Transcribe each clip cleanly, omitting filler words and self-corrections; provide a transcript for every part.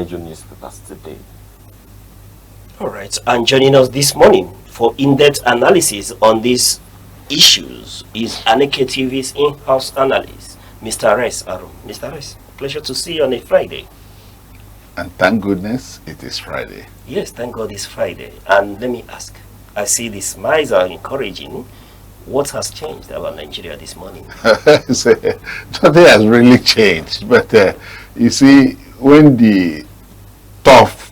major newspapers today. All right, and joining us this morning for in-depth analysis on these issues is ANEKE TV's in-house analyst, Mr. Rex Arum. Mr. Rex, pleasure to see you on a Friday. And thank goodness it is Friday. Yes, thank God it's Friday. And let me ask, I see the smiles are encouraging. What has changed about Nigeria this morning? So, nothing has really changed. But you see, when the tough,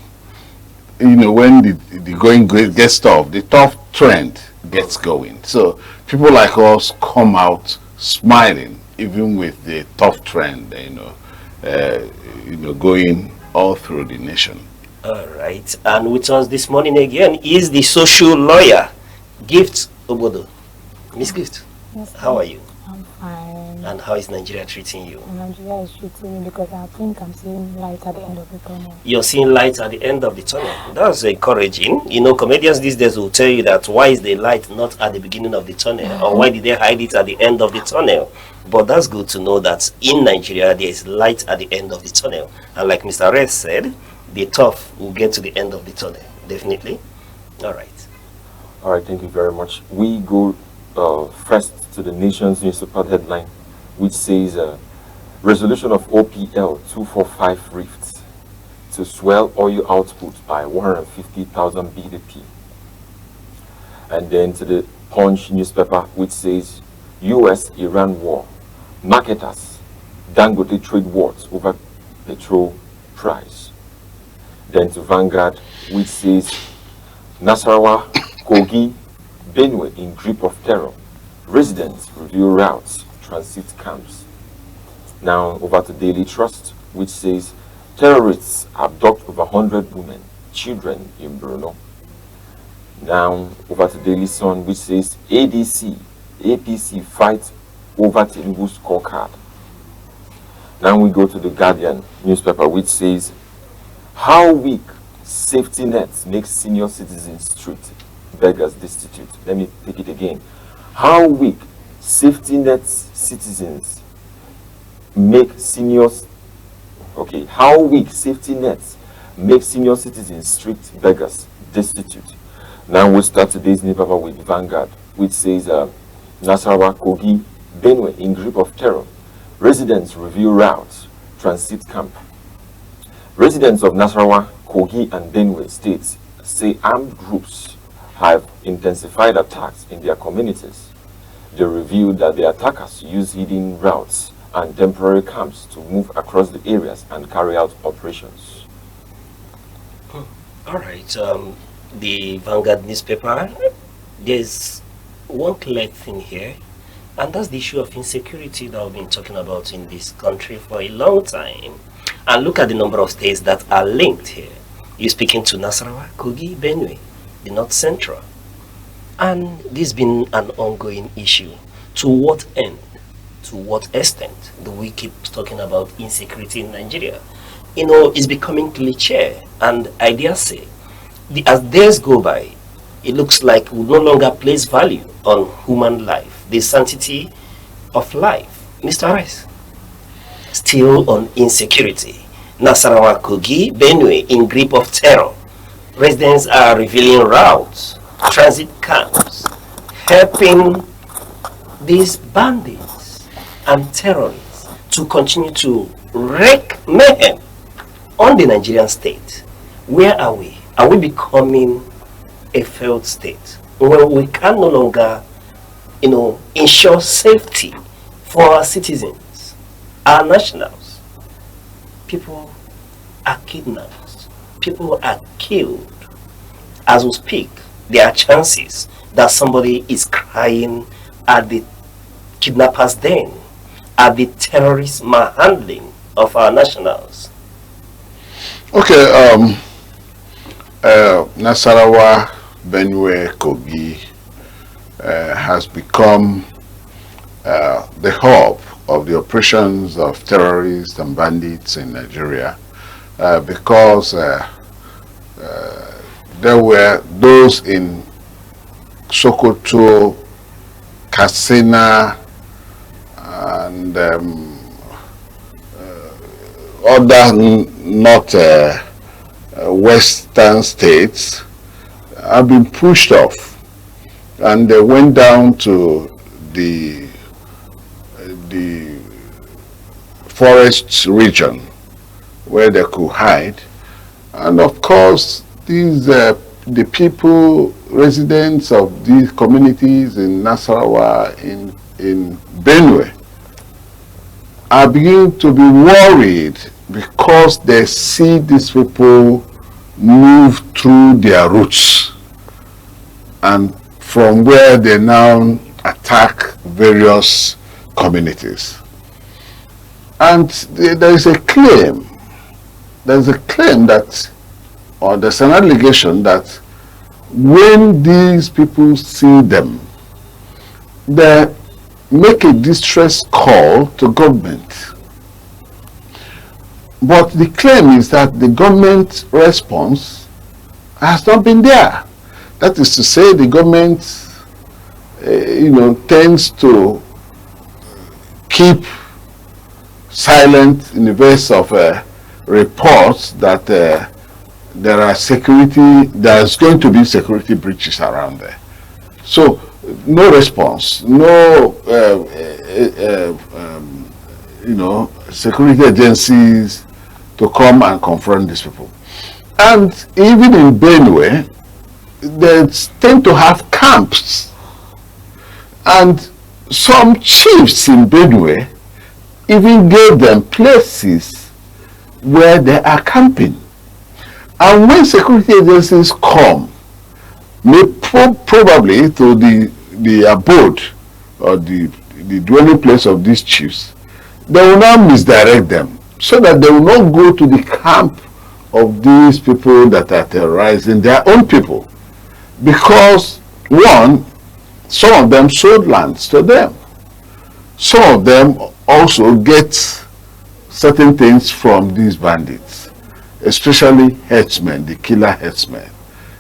when the going gets tough, the tough trend gets going. So people like us come out smiling, even with the tough trend, going all through the nation. All right, and with us this morning again is the social lawyer, Gift Obodo. Miss Gift, yes, how are you? I'm fine. And how is Nigeria treating you? Nigeria is treating me because I think I'm seeing light at the end of the tunnel. You're seeing light at the end of the tunnel. That's encouraging. Comedians these days will tell you that why is the light not at the beginning of the tunnel, or why did they hide it at the end of the tunnel? But that's good to know that in Nigeria there is light at the end of the tunnel. And like Mr. Red said, the tough will get to the end of the tunnel. Definitely. All right. All right, thank you very much. We go first to the nation's newspaper headline, which says resolution of OPL 245 rifts to swell oil output by 150,000 BDP. And then to the Punch newspaper, which says US-Iran war, marketers, Dangote trade wars over petrol price. Then to Vanguard, which says Nasarawa, Kogi, Benue in grip of terror. Residents review routes, transit camps. Now over to Daily Trust, which says terrorists abduct over 100 women, children in Brno. Now over to Daily Sun, which says APC fight over Tinubu's scorecard. Now we go to the Guardian newspaper, which says how weak safety nets make senior citizens street beggars destitute. Let me take it again. How weak safety nets citizens make seniors. Okay, how weak safety nets make senior citizens street beggars destitute. Now we'll start today's newspaper with Vanguard, which says Nasarawa, Kogi, Benue in grip of terror. Residents review routes, transit camp. Residents of Nasarawa, Kogi, and Benue states say armed groups have intensified attacks in their communities. They revealed that the attackers use hidden routes and temporary camps to move across the areas and carry out operations. All right, the Vanguard newspaper, there's one clear thing here, and that's the issue of insecurity that we've been talking about in this country for a long time. And look at the number of states that are linked here. You're speaking to Nasarawa, Kogi, Benue, the North Central. And this has been an ongoing issue. To what end, to what extent do we keep talking about insecurity in Nigeria? It's becoming cliche, and I dare say, as days go by, it looks like we no longer place value on human life, the sanctity of life. Mr. Rice, still on insecurity. Nasarawa, Kogi, Benue in grip of terror. Residents are revealing routes, transit camps, helping these bandits and terrorists to continue to wreak mayhem on the Nigerian state. Where are we? Are we becoming a failed state where we can no longer, ensure safety for our citizens, our nationals? People are kidnapped. People are killed. As we speak, there are chances that somebody is crying at the kidnappers' den, at the terrorist manhandling of our nationals. Okay, Nasarawa, Benue, Kogi has become the hub of the operations of terrorists and bandits in Nigeria because there were those in Sokoto, Katsina, and other not western states have been pushed off, and they went down to the forest region where they could hide. And of course, these the people, residents of these communities in Nasarawa, in Benue, are beginning to be worried because they see these people move through their roots, and from where they now attack various communities. And there is a claim that, or there's an allegation that when these people see them, they make a distress call to government. But the claim is that the government response has not been there. That is to say, the government, tends to keep silent in the face of reports that there's going to be security breaches around there. So no response, no security agencies to come and confront these people. And even in Benue, they tend to have camps, and some chiefs in Benue even gave them places where they are camping. And when security agencies come, probably to the abode or the dwelling place of these chiefs, they will now misdirect them so that they will not go to the camp of these people that are terrorizing their own people. Because one, some of them sold lands to them. Some of them also get certain things from these bandits, especially headsmen, the killer headsmen.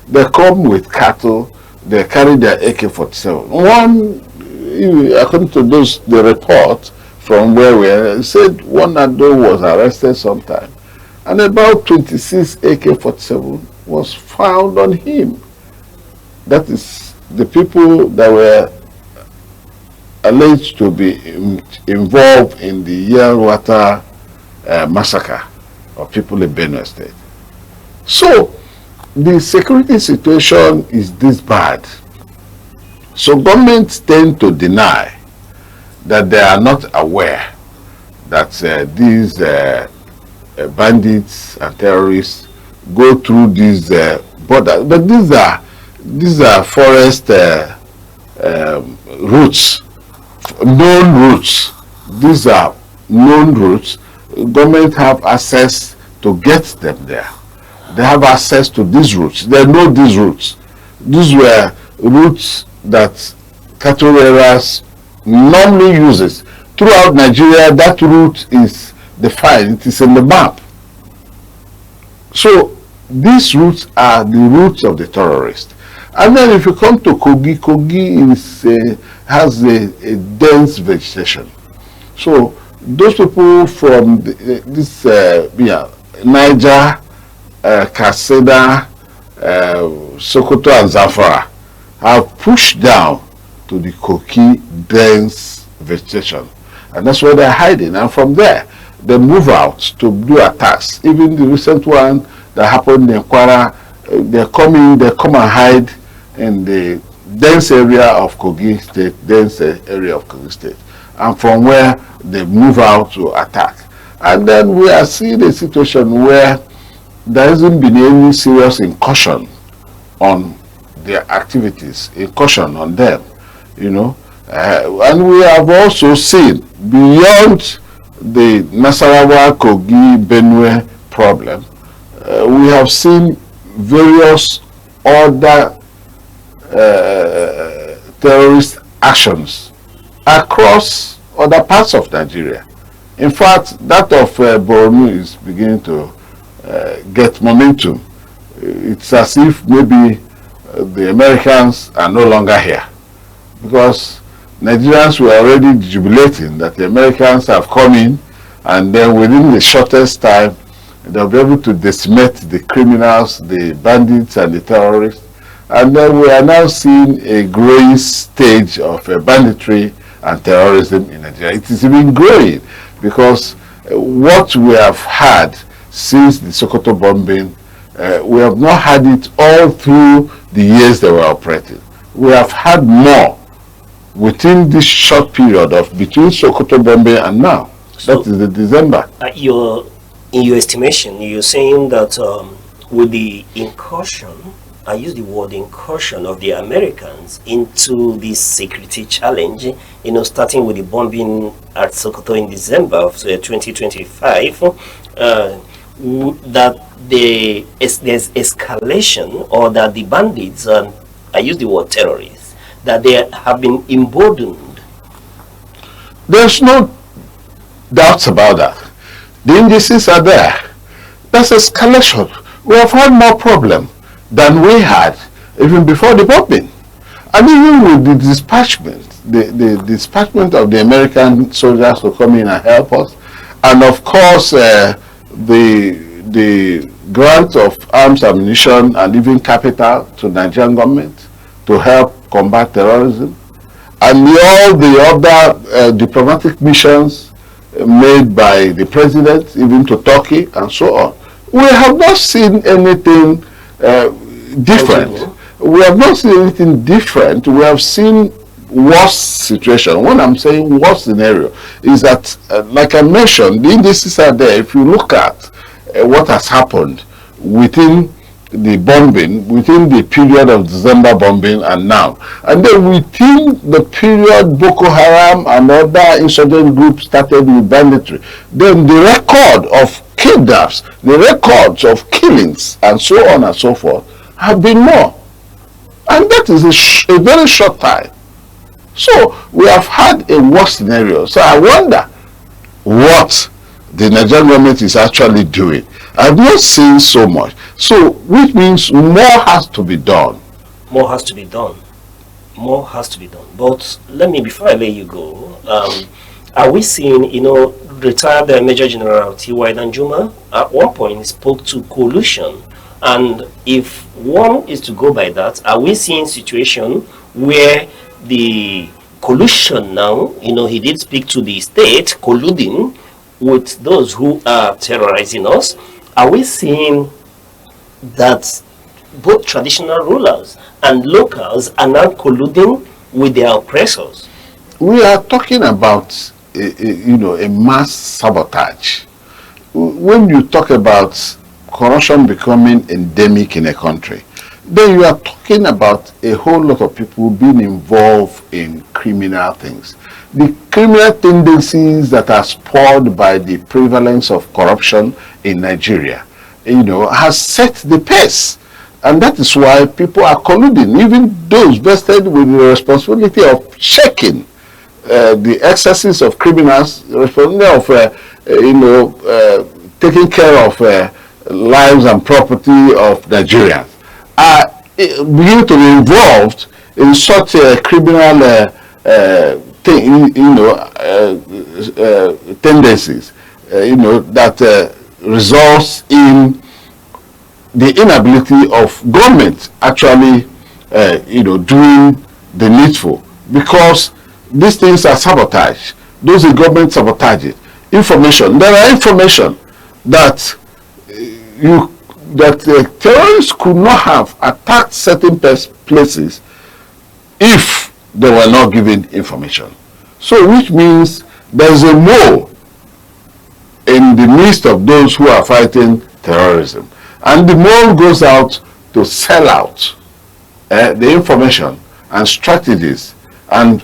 They come with cattle, they carry their AK-47. One, according to the report from where we are, said one Ado was arrested sometime, and about 26 AK-47 was found on him. That is the people that were alleged to be involved in the Yelwater massacre of people in Benue State. So the security situation is this bad. So governments tend to deny that they are not aware that these bandits and terrorists go through these borders. But these are forest routes, known routes. These are known routes. Government have access to get them there. They have access to these routes. They know these routes. These were routes that cattle raiders normally uses. Throughout Nigeria, that route is defined. It is in the map. So these routes are the routes of the terrorists. And then if you come to Kogi, Kogi has a dense vegetation. So those people from Niger, Katsina, Sokoto and Zamfara have pushed down to the Kogi dense vegetation. And that's where they're hiding. And from there, they move out to do attacks. Even the recent one that happened in Kwara, they come and hide in the dense area of Kogi State, and from where they move out to attack. And then we are seeing a situation where there hasn't been any serious incursion on their activities, incursion on them, and we have also seen beyond the Nasarawa, Kogi, Benue problem, we have seen various other terrorist actions across other parts of Nigeria. In fact, that of Borno is beginning to get momentum. It's as if maybe the Americans are no longer here, because Nigerians were already jubilating that the Americans have come in and then within the shortest time, they'll be able to decimate the criminals, the bandits, and the terrorists. And then we are now seeing a growing stage of banditry and terrorism in Nigeria. It is even growing because what we have had since the Sokoto bombing, we have not had it all through the years they were operating. We have had more within this short period of between Sokoto bombing and now. So, that is the December. In your estimation, you're saying that with the incursion, I use the word incursion of the Americans into this security challenge, starting with the bombing at Sokoto in December of 2025, that there's escalation, or that the bandits, I use the word terrorists, that they have been emboldened. There's no doubts about that. The indices are there. That's escalation. We have had more problem than we had even before the bombing. And even with the dispatchment, the dispatchment of the American soldiers to come in and help us, and of course the grant of arms, ammunition, and even capital to the Nigerian government to help combat terrorism, and all the other diplomatic missions made by the president, even to Turkey and so on. We have not seen anything different. We have not seen anything different. We have seen worse situation. When I'm saying worse scenario, is that, like I mentioned, the indices are there. If you look at what has happened within the bombing, within the period of December bombing and now, and then within the period Boko Haram and other insurgent groups started with banditry, then the record of kidnaps, the records of killings, and so on and so forth, have been more. And that is a very short time. So we have had a worse scenario. So I wonder what the Nigerian government is actually doing. I've not seen so much. So which means more has to be done. More has to be done. More has to be done. But let me, before I let you go, are we seeing, retired Major General T.Y. Danjuma at one point spoke to collusion? And if one is to go by that, are we seeing situation where the collusion now, he did speak to the state colluding with those who are terrorizing us? Are we seeing that both traditional rulers and locals are now colluding with their oppressors? We are talking about a mass sabotage. When you talk about corruption becoming endemic in a country, then you are talking about a whole lot of people being involved in criminal things. The criminal tendencies that are spurred by the prevalence of corruption in Nigeria, has set the pace. And that is why people are colluding, even those vested with the responsibility of checking the excesses of criminals, responsibility of, taking care of lives and property of Nigerians, are beginning to be involved in such a criminal tendencies, that results in the inability of government actually, doing the needful, because these things are sabotage. Those in government sabotage it. Information. There are information that terrorists could not have attacked certain places if they were not given information. So which means there's a mole in the midst of those who are fighting terrorism. And the mole goes out to sell out the information and strategies, and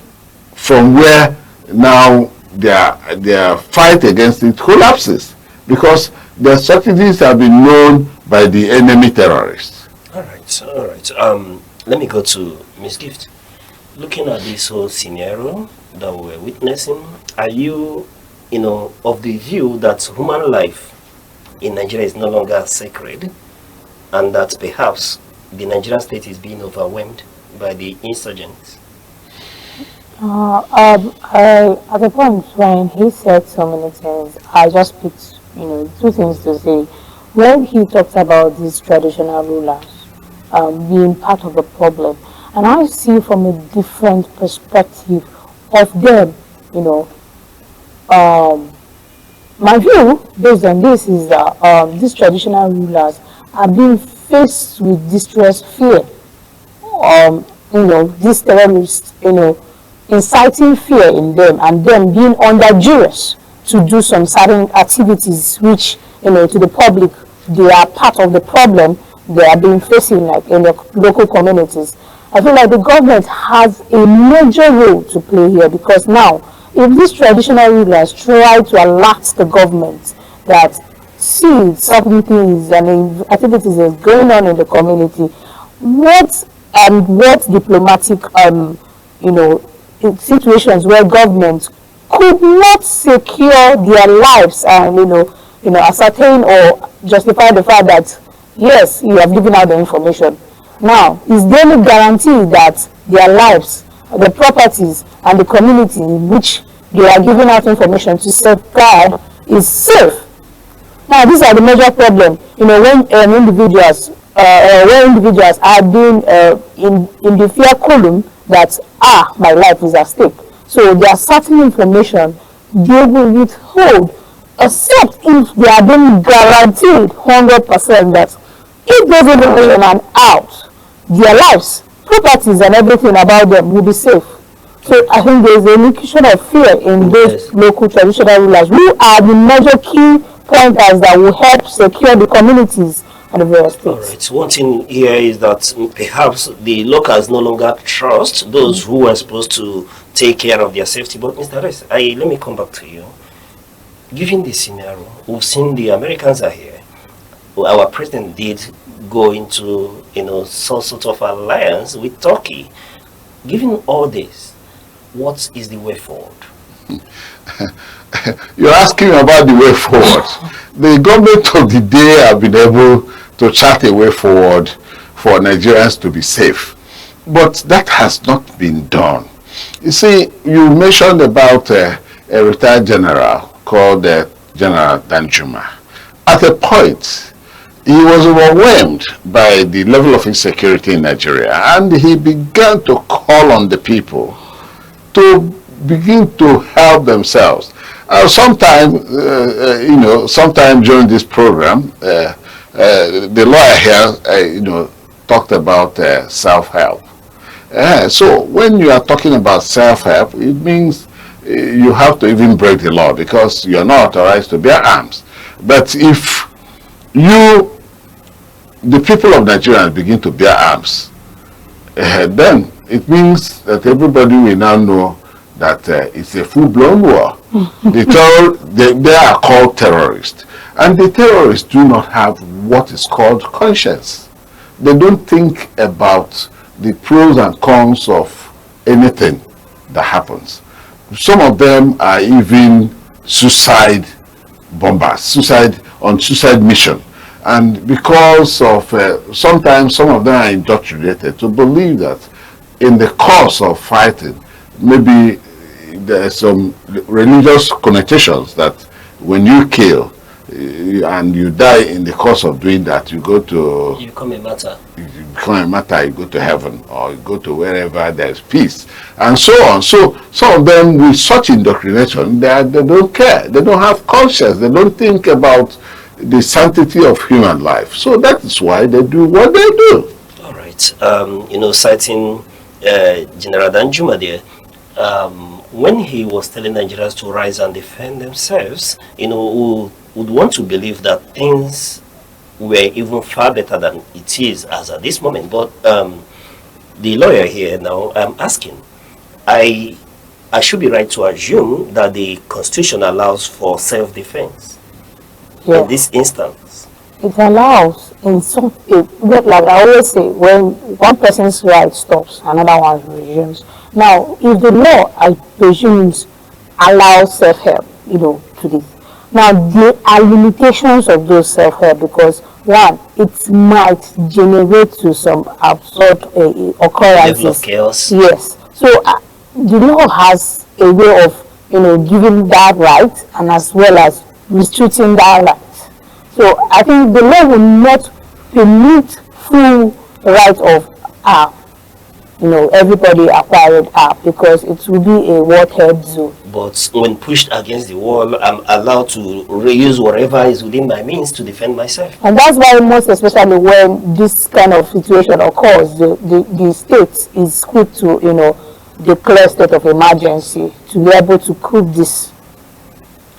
from where now their fight against it collapses, because the strategies have been known by the enemy terrorists. All right. Let me go to Ms. Gift. Looking at this whole scenario that we're witnessing, are you, of the view that human life in Nigeria is no longer sacred, and that perhaps the Nigerian state is being overwhelmed by the insurgents? At the point when he said so many things, I just picked, two things to say. When he talked about these traditional rulers being part of the problem, and I see from a different perspective of them, you know, um, my view based on this is that these traditional rulers are being faced with distress, fear, these terrorists, inciting fear in them and them being under duress to do some certain activities which, to the public, they are part of the problem they are being facing like in the local communities. I feel like the government has a major role to play here because now, if these traditional rulers try to alert the government that see certain things and activities is going on in the community, what diplomatic you know situations where government could not secure their lives and ascertain or justify the fact that yes, you have given out the information. Now, is there any guarantee that their lives, the properties, and the community in which they are giving out information to safeguard is safe? Now, these are the major problems. When individuals are being in the fear column that my life is at stake. So there are certain information they will withhold, except if they are being guaranteed 100% that if there's anything in and out, their lives, properties, and everything about them will be safe. So I think there is an indication of fear in those local traditional rulers who are the major key pointers that will help secure the communities and the various states. All right. One thing here is that perhaps the locals no longer trust those who are supposed to take care of their safety. But Mr. Rex, let me come back to you. Given this scenario, we've seen the Americans are here. Our president did go into some sort of alliance with Turkey. Given all this, what is the way forward? You're asking about the way forward. The government of the day have been able to chart a way forward for Nigerians to be safe. But that has not been done. You see, you mentioned about a retired general called General Danjuma. At a point, he was overwhelmed by the level of insecurity in Nigeria, and he began to call on the people to begin to help themselves. Sometime during this program, the lawyer here, talked about self-help. So when you are talking about self-help, it means you have to even break the law because you are not authorized to bear arms. But if the people of Nigeria begin to bear arms, then it means that everybody will now know that it's a full-blown war. They are called terrorists. And the terrorists do not have what is called conscience. They don't think about the pros and cons of anything that happens. Some of them are even suicide bombers, suicide mission. And because of, sometimes some of them are indoctrinated to believe that in the course of fighting, maybe there are some religious connotations that when you kill and you die in the course of doing that, you become a martyr. You go to heaven or you go to wherever there's peace and so on. So some of them with such indoctrination, they don't care. They don't have conscience. They don't think about the sanctity of human life. So that is why they do what they do. All right. Citing General Danjuma there, when he was telling Nigerians to rise and defend themselves, would want to believe that things were even far better than it is as at this moment. But the lawyer here now, I'm asking, I should be right to assume that the Constitution allows for self-defense. Yeah. In this instance, it allows like I always say, when one person's right stops, another one resumes. Now, if the law, I presume, allows self-help, to this. Now, there are limitations of those self-help because, one, it might generate to some absurd occurrences. level of chaos. Yes. So, the law has a way of, giving that right and as well as restricting that right. So I think the law will not permit full right of everybody acquired app, because it will be a warhead zone. But when pushed against the wall, I'm allowed to reuse whatever is within my means to defend myself. And that's why, most especially when this kind of situation occurs, the state is quick to, declare state of emergency to be able to curb this.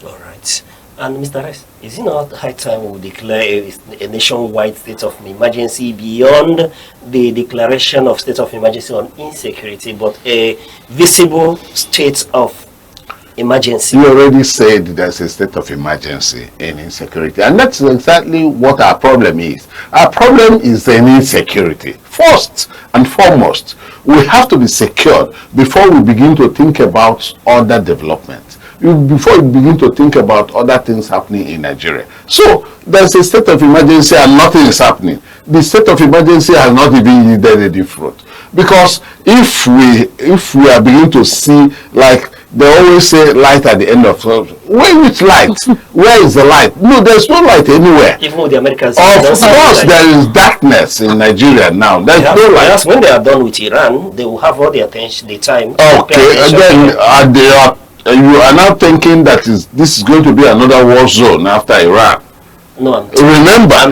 All right. And Mr. Rex, is it not high time we declare a nationwide state of emergency beyond the declaration of state of emergency on insecurity, but a visible state of emergency? You already said there's a state of emergency in insecurity, and that's exactly what our problem is. Our problem is in insecurity. First and foremost, we have to be secured before we begin to think about other development. Before we begin to think about other things happening in Nigeria. So there's a state of emergency and nothing is happening. The state of emergency has not even yielded any fruit. Because if we are beginning to see, like they always say, light at the end of which light? Where is the light? No, there's no light anywhere. Even with the Americans, of course there is darkness in Nigeria now. There's no light. When they are done with Iran, they will have all the attention, the time. Okay, and then you are now thinking that this is going to be another war zone after Iran. No, I'm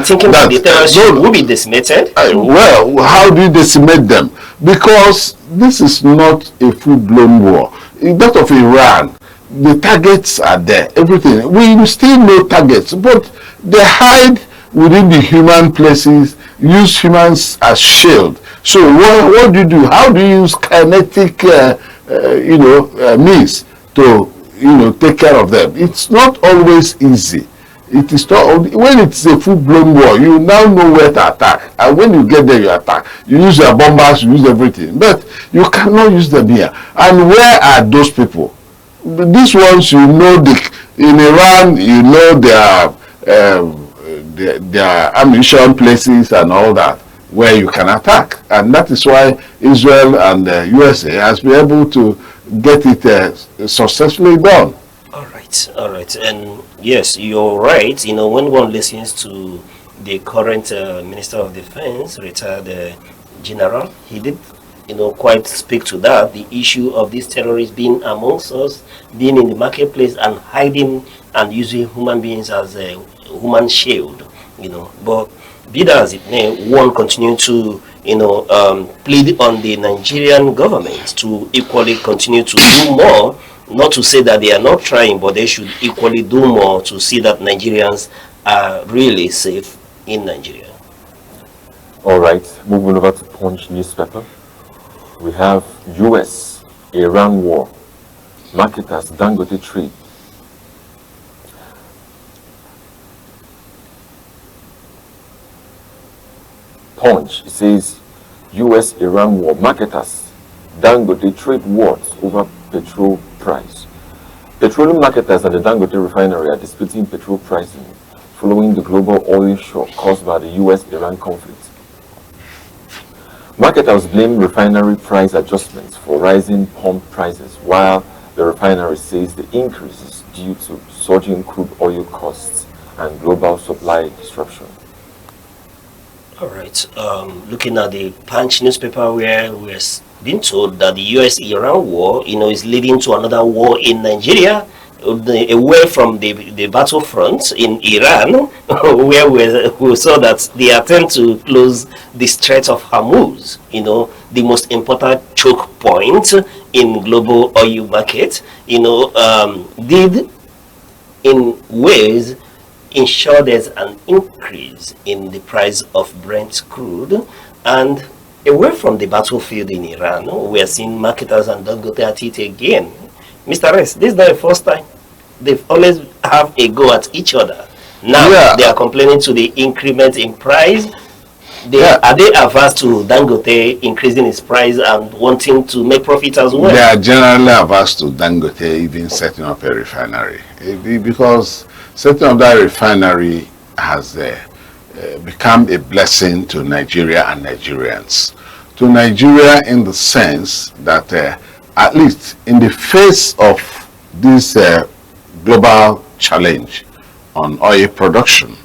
thinking that the terrorists will be decimated. Well, how do you decimate them? Because this is not a full-blown war. In that of Iran, the targets are there, everything. We still know targets, but they hide within the human places, use humans as shield. So what do you do? How do you use kinetic, means to take care of them? It's not always easy. It is not, when it's a full-blown war, you now know where to attack, and when you get there you attack. You use your bombers, you use everything, but you cannot use them here. And where are those people? These ones, in Iran, their ammunition places and all that, where you can attack. And that is why Israel and the USA has been able to get it successfully done. All right. And yes, you're right. When one listens to the current Minister of Defense, retired General, he did, quite speak to that, the issue of these terrorists being amongst us, being in the marketplace and hiding and using human beings as a human shield, But be that as it may, one continue to, plead on the Nigerian government to equally continue to do more. Not to say that they are not trying, but they should equally do more to see that Nigerians are really safe in Nigeria. All right, moving over to Punch newspaper. We have US-Iran war. Marketers Dangote trade. Punch, it says US-Iran war. Marketers Dangote trade wars over petrol price. Petroleum marketers at the Dangote refinery are disputing petrol pricing following the global oil shock caused by the US-Iran conflict. Marketers blame refinery price adjustments for rising pump prices, while the refinery says the increase is due to surging crude oil costs and global supply disruption. All right. Looking at the Punch newspaper, where we're being told that the US-Iran war, is leading to another war in Nigeria, away from the battlefront in Iran, where we saw that the attempt to close the Strait of Hormuz, the most important choke point in global oil market, did in ways ensure there's an increase in the price of Brent crude. And away from the battlefield in Iran, we are seeing marketers and Dangote at it again. Mr. Rex, this is not the first time. They've always have a go at each other. Now they are complaining to the increment in price. Are they averse to Dangote increasing its price and wanting to make profit as well? They are generally averse to Dangote even setting up a refinery, because setting up that refinery has become a blessing to Nigeria and Nigerians. To Nigeria in the sense that at least in the face of this global challenge on oil production,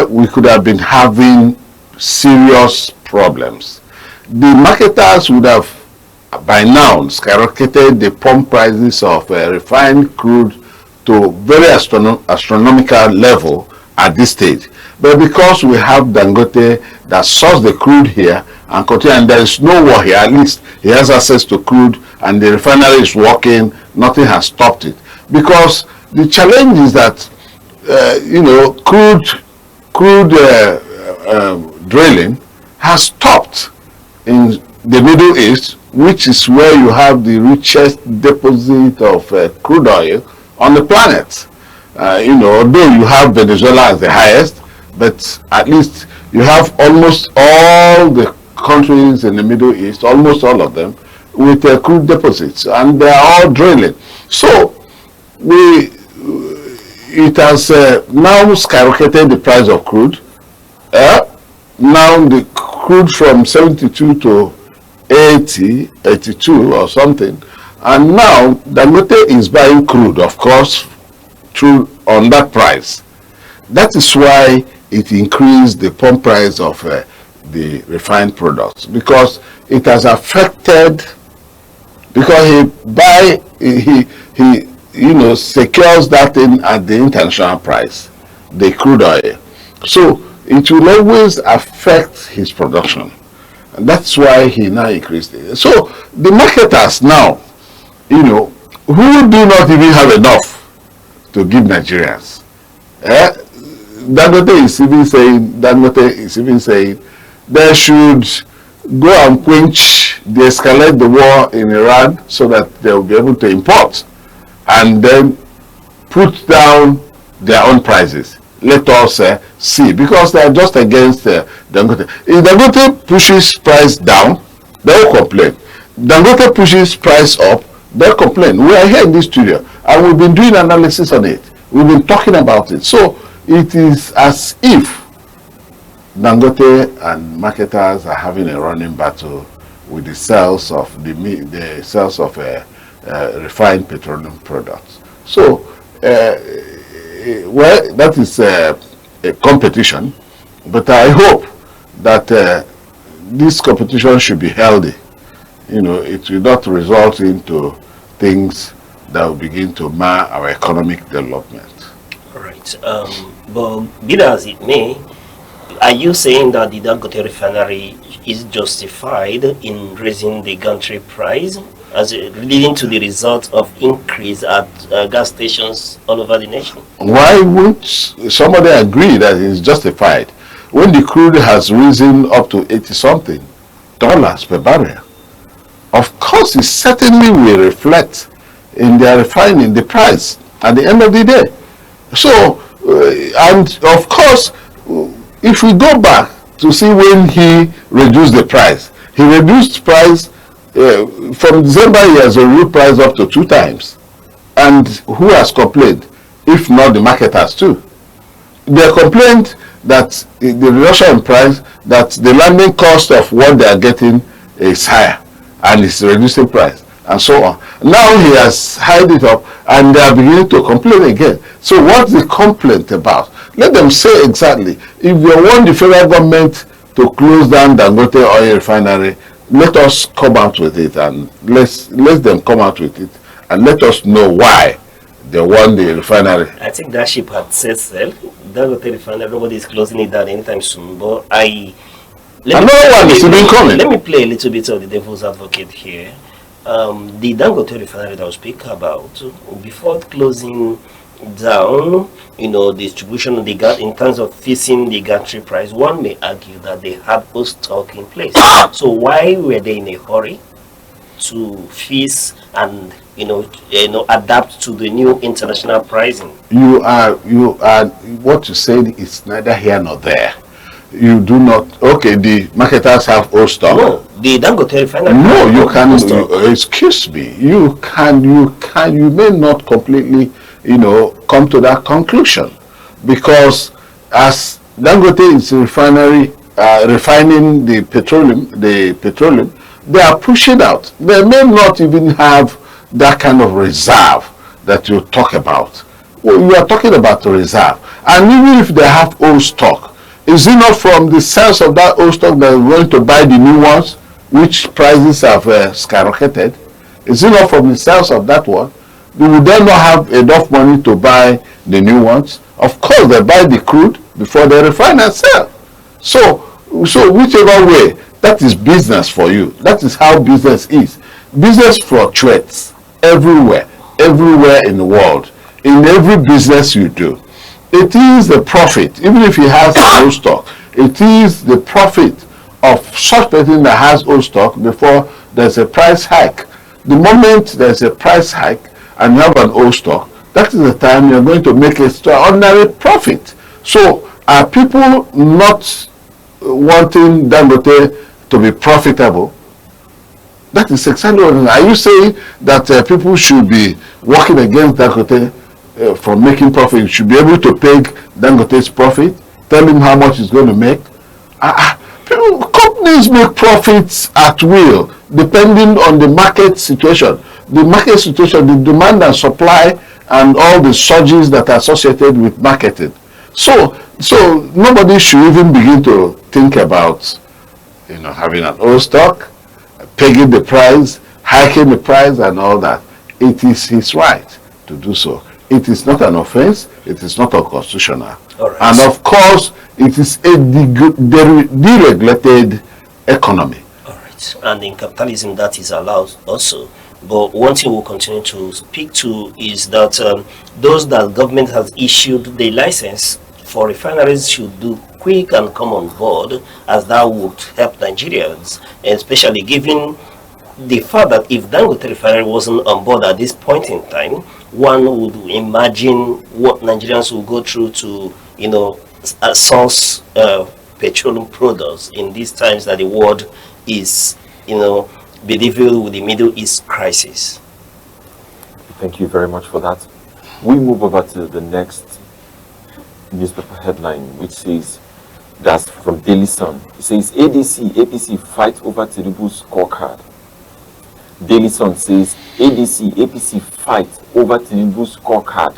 we could have been having serious problems. The marketers would have by now skyrocketed the pump prices of refined crude to very astronomical level at this stage. But because we have Dangote that source the crude here and continue, and there is no war here, at least he has access to crude and the refinery is working, nothing has stopped it. Because the challenge is that, crude drilling has stopped in the Middle East, which is where you have the richest deposit of crude oil on the planet. Although you have Venezuela as the highest, but at least you have almost all the countries in the Middle East, almost all of them, with crude deposits, and they are all drilling. So it has now skyrocketed the price of crude. Now the crude from 72 to 80, 82 or something, and now Dangote is buying crude, of course, on that price. That is why it increased the pump price of the refined products, because it has affected, because he secures that thing at the international price, the crude oil. So it will always affect his production. And that's why he now increased it. So the marketers now, who do not even have enough to give Nigerians. Dangote is even saying they should go and de-escalate the war in Iran so that they will be able to import and then put down their own prices. Let us see, because they are just against Dangote. If Dangote pushes price down, they will complain. Dangote pushes price up, they'll complain. We are here in this studio and we've been doing analysis on it. We've been talking about it. So it is as if Dangote and marketers are having a running battle with the sales of refined petroleum products. So that is a competition, but I hope that this competition should be healthy. It will not result into things that will begin to mar our economic development. All right. But be that as it may, are you saying that the Dangote refinery is justified in raising the gantry price, as leading to the result of increase at gas stations all over the nation? Why would somebody agree that it is justified when the crude has risen up to $80-something per barrel? Of course, it certainly will reflect in their refining the price at the end of the day. So, and of course, if we go back to see when he reduced the price, he reduced price from December. He has reduced price up to 2 times, and who has complained? If not the marketers too. They complained that the reduction in price, that the landing cost of what they are getting is higher, and it's reducing price, and so on. Now he has hiked it up, and they are beginning to complain again. So what's the complaint about? Let them say exactly. If they want the federal government to close down Dangote oil refinery, let us come out with it, and let them come out with it, and let us know why they want the refinery. I think that ship had set sail. Dangote refinery, nobody is closing it down anytime soon. But let me play a little bit of the devil's advocate here. The Dangote refinery that we speak about, before closing down, distribution of the gas in terms of fixing the gantry price, one may argue that they had both stock in place. So why were they in a hurry to fix and adapt to the new international pricing? You are what you said is neither here nor there. You do not. Okay, the marketers have old stock. No, the Dangote refinery. No, you can. Excuse me. You may not completely, come to that conclusion, because as Dangote is refining the petroleum, they are pushing out. They may not even have that kind of reserve that you talk about. Well, you are talking about the reserve. And even if they have old stock, is it not from the sales of that old stock that are going to buy the new ones, which prices have skyrocketed? Is it not from the sales of that one? They would then not have enough money to buy the new ones. Of course, they buy the crude before they refine and sell. So whichever way, that is business for you. That is how business is. Business fluctuates everywhere in the world. In every business you do, it is the profit, even if he has old stock, it is the profit of such person that has old stock before there's a price hike. The moment there's a price hike and you have an old stock, that is the time you're going to make extraordinary profit. So are people not wanting Dangote to be profitable? That is exactly what. Are you saying that people should be working against Dangote for making profit? You should be able to peg Dangote's profit, tell him how much he's going to make. Companies make profits at will, depending on the market situation. The market situation, the demand and supply, and all the surges that are associated with marketing. So nobody should even begin to think about, having an old stock, pegging the price, hiking the price, and all that. It is his right to do so. It is not an offense. It is not unconstitutional. Right. And of course, it is a deregulated economy. All right. And in capitalism, that is allowed also. But one thing we'll continue to speak to is that those that government has issued the license for refineries should do quick and come on board, as that would help Nigerians, especially given the fact that if Dangote refinery wasn't on board at this point in time, one would imagine what Nigerians will go through to, source petroleum products in these times that the world is, bedevilled with the Middle East crisis. Thank you very much for that. We move over to the next newspaper headline, which says, that's from Daily Sun. It says, APC fight over Tinubu's scorecard. Daily Sun says, APC fight over Tinubu's scorecard.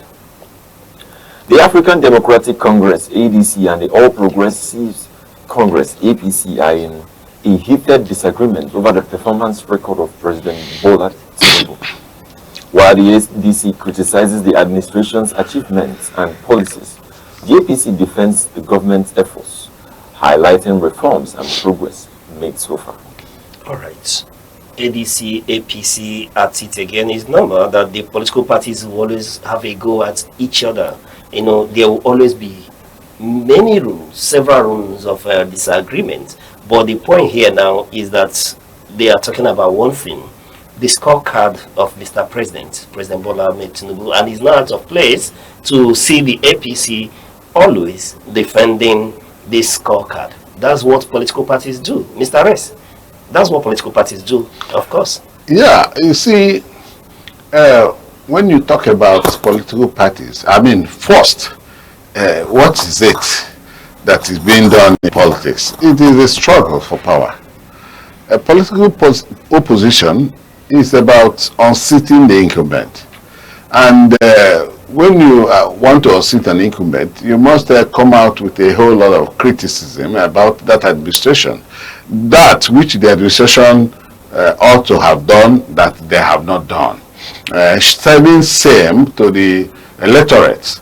The African Democratic Congress, ADC, and the All Progressives Congress, APC, are in a heated disagreement over the performance record of President Bola Tinubu. While the ADC criticizes the administration's achievements and policies, the APC defends the government's efforts, highlighting reforms and progress made so far. All right. ADC, APC at it again is normal that the political parties will always have a go at each other. There will always be many rooms, several rooms of disagreement. But the point here now is that they are talking about one thing, the scorecard of Mr. President Bola Tinubu, and it's not out of place to see the APC always defending this scorecard. That's what political parties do, Mr. Rex. That's what political parties do, of course. Yeah, you see, when you talk about political parties, first, what is it that is being done in politics? It is a struggle for power. A political opposition is about unseating the incumbent. And when you want to unseat an incumbent, you must come out with a whole lot of criticism about that administration. That which the administration ought to have done, that they have not done. Standing same to the electorate,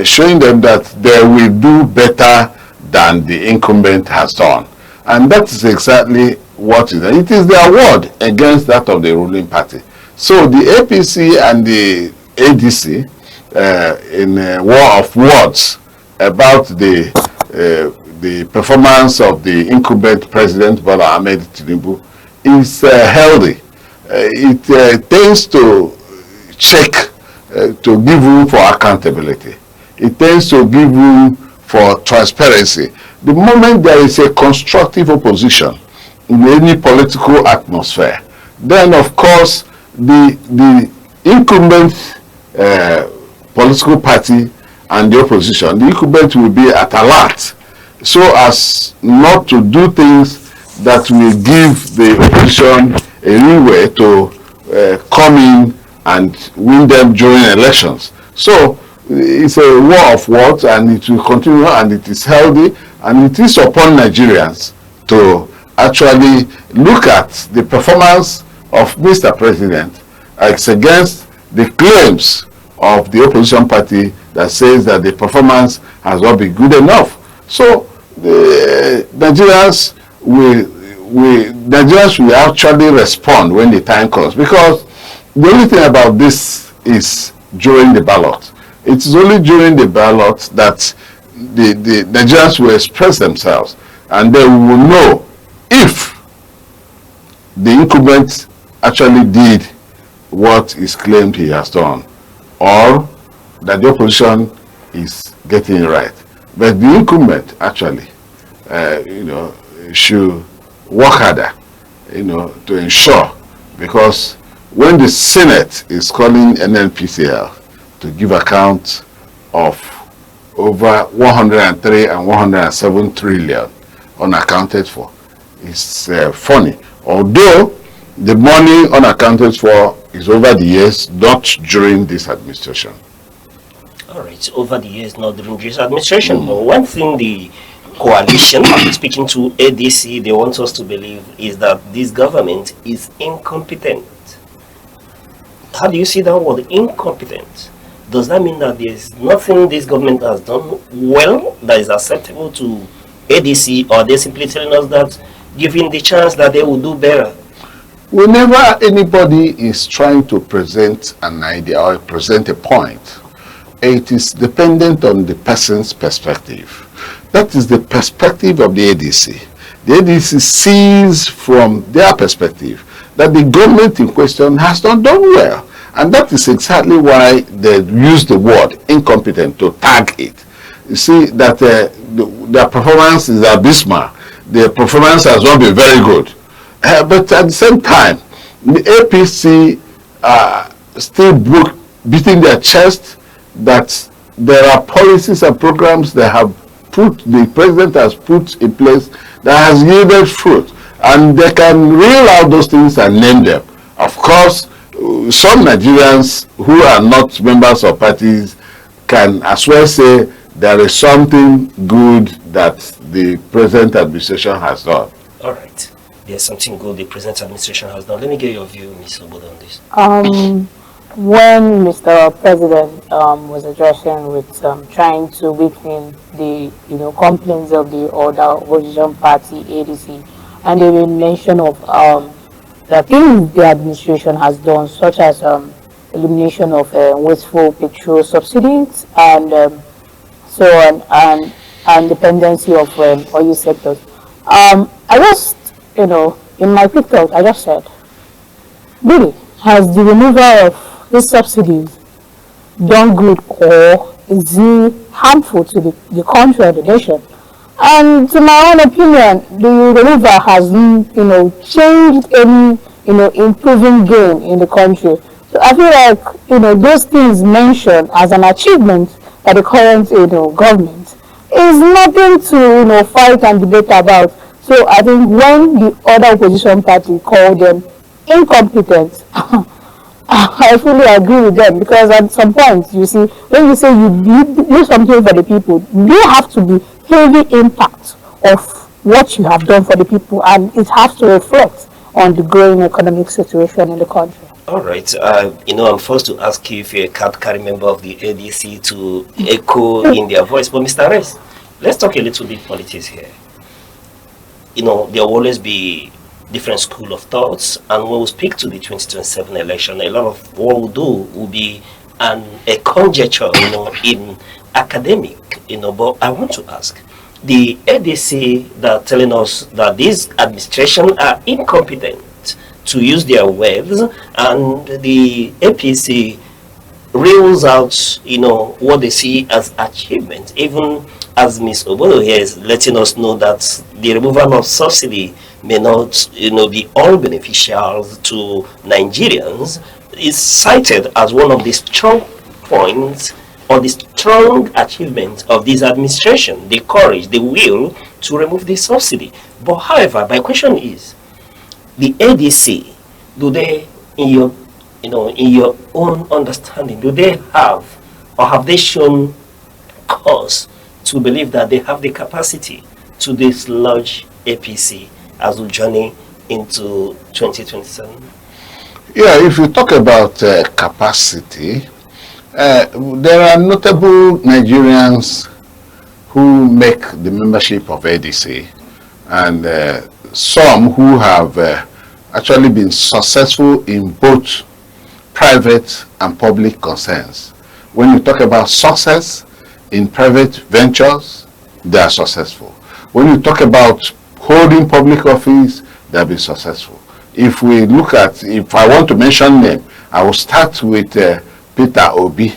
showing them that they will do better than the incumbent has done. And that is exactly what it is. It is the award against that of the ruling party. So the APC and the ADC in a war of words about the performance of the incumbent President Bola Ahmed Tinubu is healthy. It tends to check, to give room for accountability. It tends to give room for transparency. The moment there is a constructive opposition in any political atmosphere, then of course the incumbent political party and the opposition, the incumbent will be at alert so as not to do things that will give the opposition a leeway to come in and win them during elections. So it's a war of words, and it will continue, and it is healthy, and it is upon Nigerians to actually look at the performance of Mr. President as against the claims of the opposition party that says that the performance has not been good enough. So the Nigerians will actually respond when the time comes, because the only thing about this is during the ballot. It is only during the ballot that the Nigerians will express themselves, and they will know if the incumbent actually did what is claimed he has done, or that the opposition is getting it right. But the incumbent actually, should work harder, to ensure, because when the Senate is calling NNPCL to give account of over 103 and 107 trillion unaccounted for, it's funny. Although the money unaccounted for is over the years, not during this administration. All right, over the years, not during this administration. But one thing the coalition, speaking to ADC, they want us to believe is that this government is incompetent. How do you see that word, incompetent? Does that mean that there's nothing this government has done well that is acceptable to ADC, or are they simply telling us that given the chance that they will do better? Whenever anybody is trying to present an idea or present a point, it is dependent on the person's perspective. That is the perspective of the ADC. The ADC sees from their perspective that the government in question has not done well. And that is exactly why they use the word incompetent to tag it. You see that their performance is abysmal. Their performance has not been very good. But at the same time, the APC are still beating their chest that there are policies and programs that the president has put in place that has yielded fruit. And they can reel out those things and name them. Of course, some Nigerians who are not members of parties can as well say there is something good that the present administration has done. All right. There's something good the present administration has done. Let me get your view, Ms. Obodo, on this. When Mr. President was addressing with trying to weaken the complaints of the other opposition party, ADC, and they made mention of the things the administration has done, such as elimination of wasteful petrol subsidies and so on, and dependency of oil sectors. I just, in my quick thought, I just said, really, has the removal of these subsidies done good, or is it harmful to the country or the nation? And to my own opinion, the removal hasn't, changed any, improving gain in the country. So I feel like, those things mentioned as an achievement by the current, government is nothing to, fight and debate about. So I think when the other opposition party called them incompetent, I fully agree with them, because at some point, you see, when you say you do something for the people, there have to be heavy impact of what you have done for the people, and it has to reflect on the growing economic situation in the country. All right. I'm forced to ask you if you're a card-carrying member of the ADC to echo in their voice. But Mr. Rex, let's talk a little bit politics here. There will always be different school of thoughts, and when we speak to the 2027 election, a lot of what we'll do will be a conjecture, in academic, but I want to ask, the ADC that are telling us that this administration are incompetent to use their words, and the APC reels out, what they see as achievement, even as Ms. Obodo here is letting us know that the removal of subsidy may not, be all beneficial to Nigerians, is cited as one of the strong points or the strong achievement of this administration, the courage, the will to remove the subsidy. But however, my question is, the ADC, do they, in your own understanding, do they have, or have they shown cause to believe that they have the capacity to dislodge APC as we journey into 2027? Yeah, if you talk about capacity, there are notable Nigerians who make the membership of ADC, and some who have actually been successful in both private and public concerns. When you talk about success in private ventures, they are successful. When you talk about holding public office, they have been successful. If we look at, if I want to mention name, I will start with Peter Obi.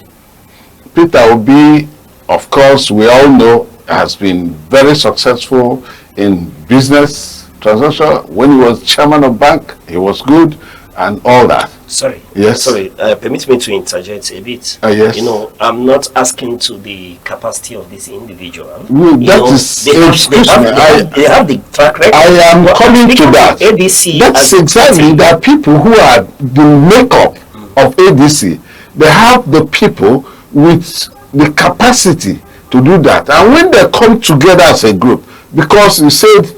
Peter Obi, of course, we all know, has been very successful in business transaction. When he was chairman of bank, he was good and all that. Sorry. Yes. Sorry. Permit me to interject a bit. Yes. I'm not asking to the capacity of this individual. They have the track record. I am coming to that. ADC. That's exactly the people who are the makeup of ADC. They have the people with the capacity to do that. And when they come together as a group, because you said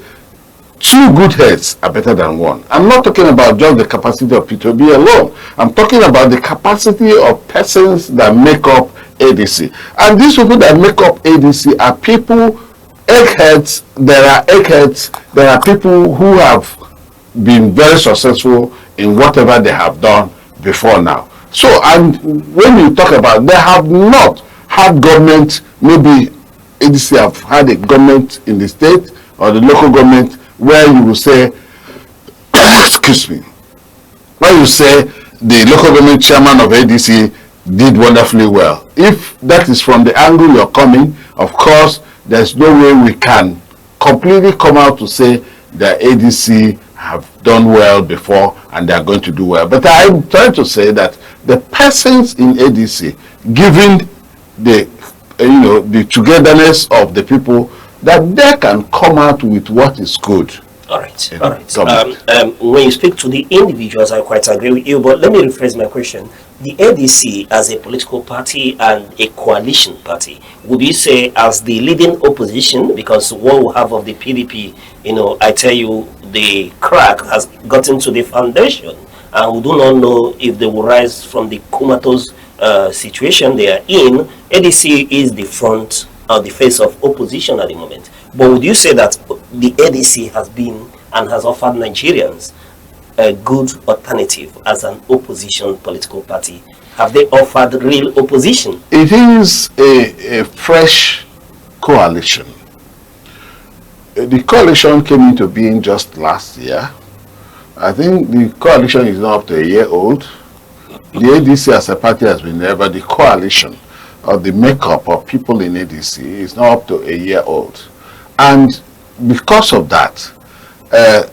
two good heads are better than one. I'm not talking about just the capacity of P2B alone. I'm talking about the capacity of persons that make up ADC. And these people that make up ADC are people, eggheads. There are eggheads. There are people who have been very successful in whatever they have done before now. So, and when you talk about, they have not had government, maybe ADC have had a government in the state or the local government where you will say, excuse me, where you say the local government chairman of ADC did wonderfully well. If that is from the angle you're coming, of course, there's no way we can completely come out to say that ADC have done well before and they are going to do well. But I'm trying to say that the persons in ADC, given the the togetherness of the people, that they can come out with what is good. All right. All right. When you speak to the individuals, I quite agree with you, but let me rephrase my question. The ADC as a political party and a coalition party, would you say as the leading opposition, because what we have of the PDP, I tell you, the crack has gotten to the foundation, and we do not know if they will rise from the comatose situation they are in. ADC is the front or the face of opposition at the moment. But would you say that the ADC has been and has offered Nigerians a good alternative as an opposition political party? Have they offered real opposition? It is a fresh coalition. The coalition came into being just last year. I think the coalition is now up to a year old. The ADC as a party has been there, but the coalition or the makeup of people in ADC is now up to a year old. And because of that,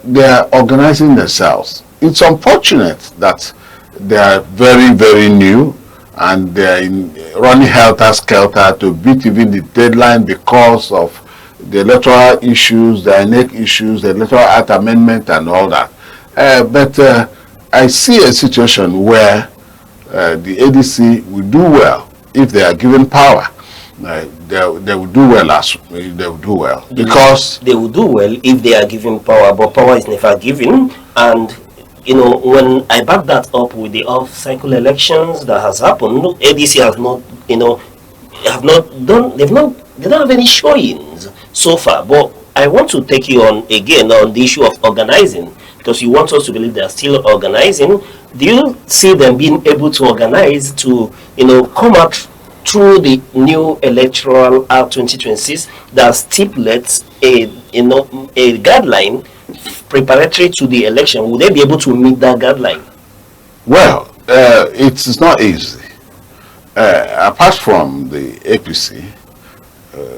they are organizing themselves. It's unfortunate that they are very, very new and they are running helter-skelter to beat even the deadline because of the electoral issues, the ANEKE issues, the Electoral Act Amendment and all that. But I see a situation where the ADC will do well if they are given power. They will do well because they will do well if they are given power, but power is never given. And when I back that up with the off-cycle elections that has happened, ADC has not, they don't have any showings so far. But I want to take you on again on the issue of organizing, because you want us to believe they are still organizing. Do you see them being able to organize to, come out through the new electoral Act 2026 that stipulates a guideline preparatory to the election? Will they be able to meet that guideline? Well, it's not easy. Apart from the APC,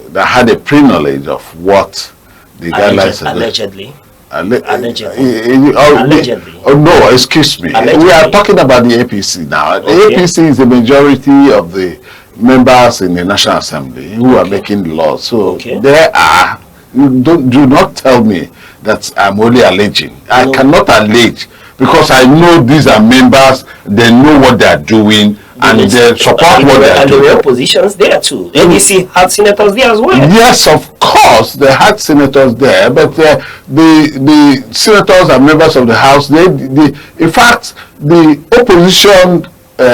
that had a pre-knowledge of what the guidelines are. Allegedly. Allegedly. Oh no, excuse me. Allegedly. We are talking about the APC now. The APC is the majority of the members in the National Assembly who are making the laws. So there are Do not tell me that I'm only alleging. I No. cannot allege because I know these are members. They know what they are doing and they support what they are and doing. there were oppositions there too. NDC had senators there as well. Yes, of course, they had senators there, but the senators are members of the House. In fact, the opposition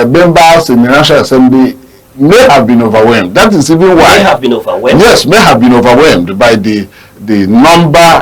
members in the National Assembly may have been overwhelmed. That is even why. May have been overwhelmed. Yes, may have been overwhelmed by the number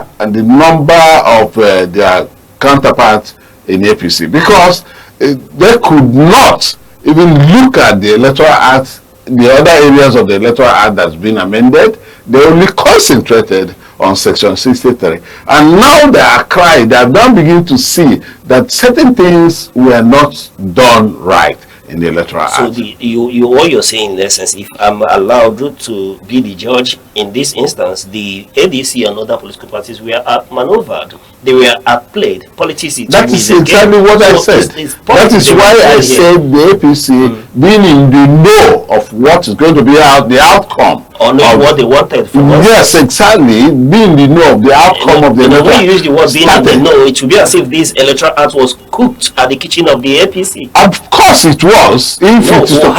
of their counterparts in APC, because they could not even look at the electoral act, the other areas of the electoral act that's been amended. They only concentrated on section 63. And now they are crying, they are now beginning to see that certain things were not done right in the electoral So act. what you're saying in essence, if I'm allowed to be the judge in this instance, the ADC and other political parties were outmaneuvered. They were outplayed. Politics is That is exactly what I said. That is why I said the APC being in the know of what is going to be the outcome. Or knowing what they wanted from us. Yes, exactly. Being the know of the outcome of the electoral. When you use the word being in the know, it should be as if this electoral act was cooked at the kitchen of the APC. Of course it was. If No, it is we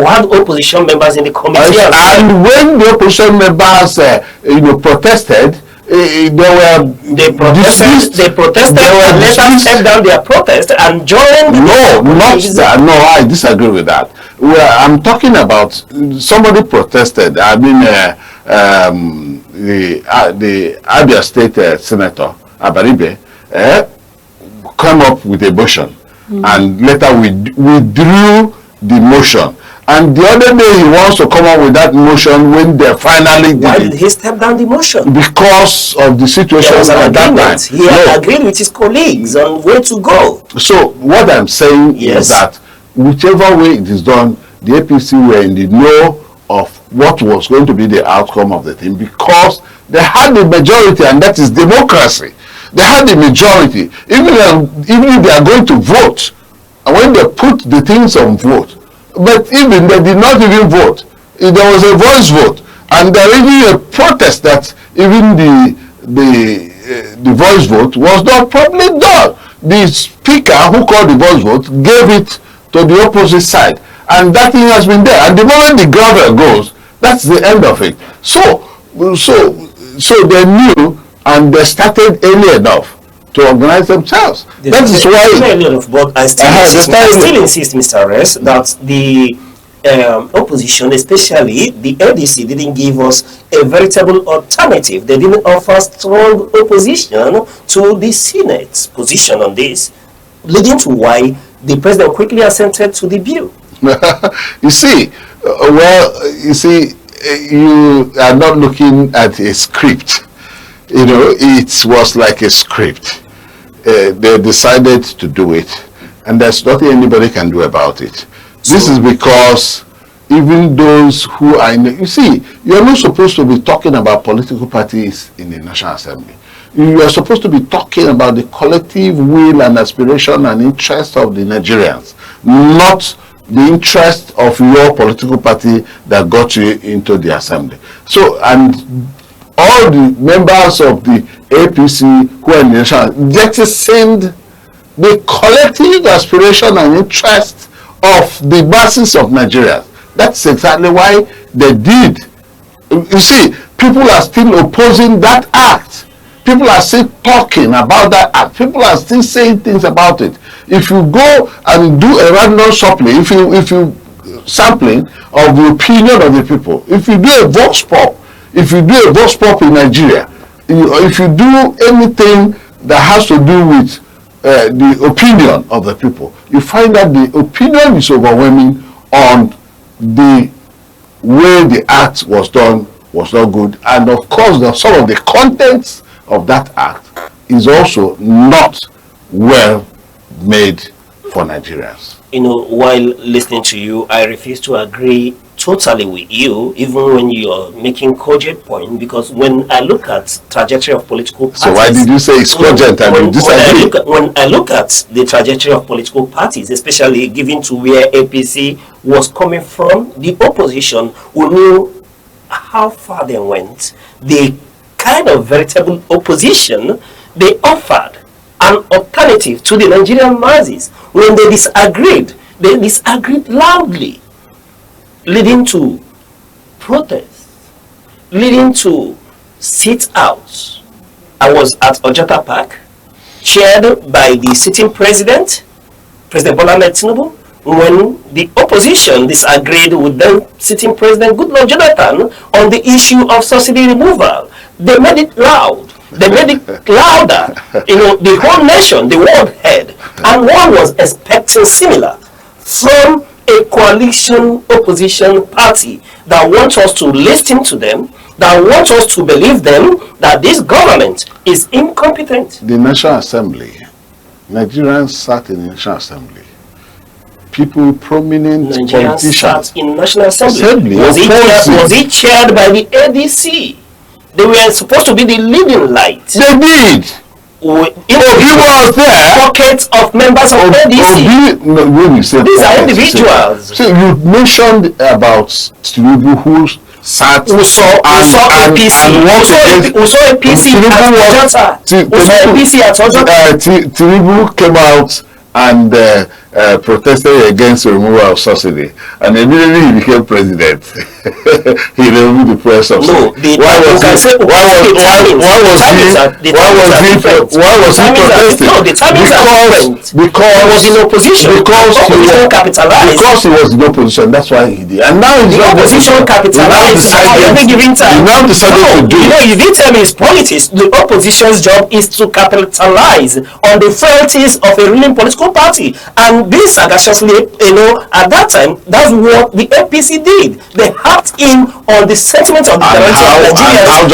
had opposition members in the committee. and when the opposition members protested, they protested. They protested and later stepped down their protest and joined. No, not that. No, I disagree with that. Well, I'm talking about somebody protested. I mean, the Abia State Senator Abaribe came up with a motion, and later we withdrew the motion. And the other day he wants to come up with that motion when they finally did Why it. did he step down the motion? Because of the situation There was an at that agreement. time. He had agreed with his colleagues on where to go. So what I'm saying is that whichever way it is done, the APC were in the know of what was going to be the outcome of the thing, because they had the majority, and that is democracy. They had the majority. Even if they are going to vote, and when they put the things on vote, but even they did not even vote. There was a voice vote, and there is a protest that even the voice vote was not properly done. The speaker who called the voice vote gave it to the opposite side, and that thing has been there. And the moment the gavel goes, that's the end of it. So they knew, and they started early enough to organize themselves. That is why. But I still insist, Mr. Rex, that the opposition, especially the LDC, didn't give us a veritable alternative. They didn't offer strong opposition to the Senate's position on this, leading to why the president quickly assented to the bill. You see, you are not looking at a script. It was like a script. They decided to do it, and there's nothing anybody can do about it. This is because even those who are you're not supposed to be talking about political parties in the National Assembly. You are supposed to be talking about the collective will and aspiration and interest of the Nigerians, not the interest of your political party that got you into the assembly. So, and all the members of the APC who are in the nation jettisoned the collective aspiration and interest of the masses of Nigeria. That's exactly why they did. You see, people are still opposing that act. People are still talking about that act. People are still saying things about it. If you go and do a random sampling, if you sampling of the opinion of the people, if you do a vox pop, in Nigeria, if you do anything that has to do with the opinion of the people, you find that the opinion is overwhelming on the way the act was done was not good, and of course some of the contents of that act is also not well made for Nigerians. While listening to you, I refuse to agree totally with you, even when you're making cogent point, because when I look at trajectory of political parties... So why did you say it's cogent and you disagree? When I look at the trajectory of political parties, especially given to where APC was coming from, the opposition who knew how far they went, they kind of veritable opposition, they offered an alternative to the Nigerian masses. When they disagreed loudly, leading to protests, leading to sit-outs. I was at Ojota Park, chaired by the sitting president, President Bola Ahmed Tinubu, when the opposition disagreed with then sitting President Goodluck Jonathan on the issue of subsidy removal. They made it loud. They made it louder. The whole nation, the world heard. And one was expecting similar from a coalition opposition party that wants us to listen to them, that wants us to believe them, that this government is incompetent. The National Assembly, Nigerians sat in the National Assembly. People, prominent Nigerians politicians. sat in National Assembly. Was it chaired by the ADC? They were supposed to be the leading light. They did. People out there. Pockets of members of ADC. These are individuals. So you mentioned about Tinubu who sat who saw APC. Who saw APC at Ojota. Tinubu came out and protested against the removal of subsidy, and immediately he became president. He removed the fuel subsidy. Why was he protesting? No, the timings are different. Because he was in opposition. Because he was in opposition. That's why he did. And now he's the opposition capitalized. Now decided to do. You didn't tell me it's politics. The opposition's job is to capitalize on the frailties of a ruling political party. And this sagaciously, at that time, that's what the APC did. They hacked in on the sentiment of the Nigerians,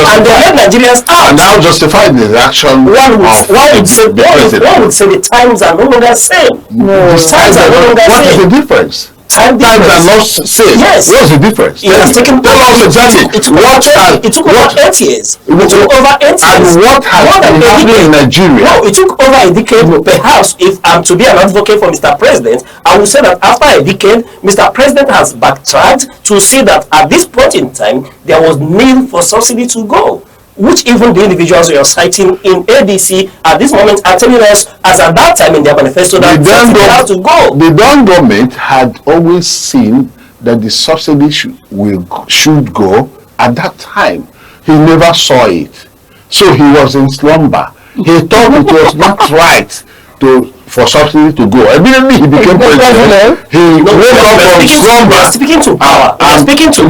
and they let Nigerians out. And now justified the action. One would say the times are no longer same. No. The times are no longer same. What is the difference? Times are not same. Yes. What's the difference? It has taken exactly. It took over 8 years. It took over 8 years. And what has been happening in Nigeria? No, it took over a decade. Perhaps if I'm to be an advocate for Mr. President, I will say that after a decade, Mr. President has backtracked to see that at this point in time, there was need for subsidy to go, which even the individuals we are citing in ADC at this moment are telling us, as at that time in their manifesto, that subsidy has to go. The Don government had always seen that the subsidy should go at that time. He never saw it. So he was in slumber. He thought it was not right for subsidy to go. Immediately he became president. He woke up from slumber. Speaking to power. Speaking to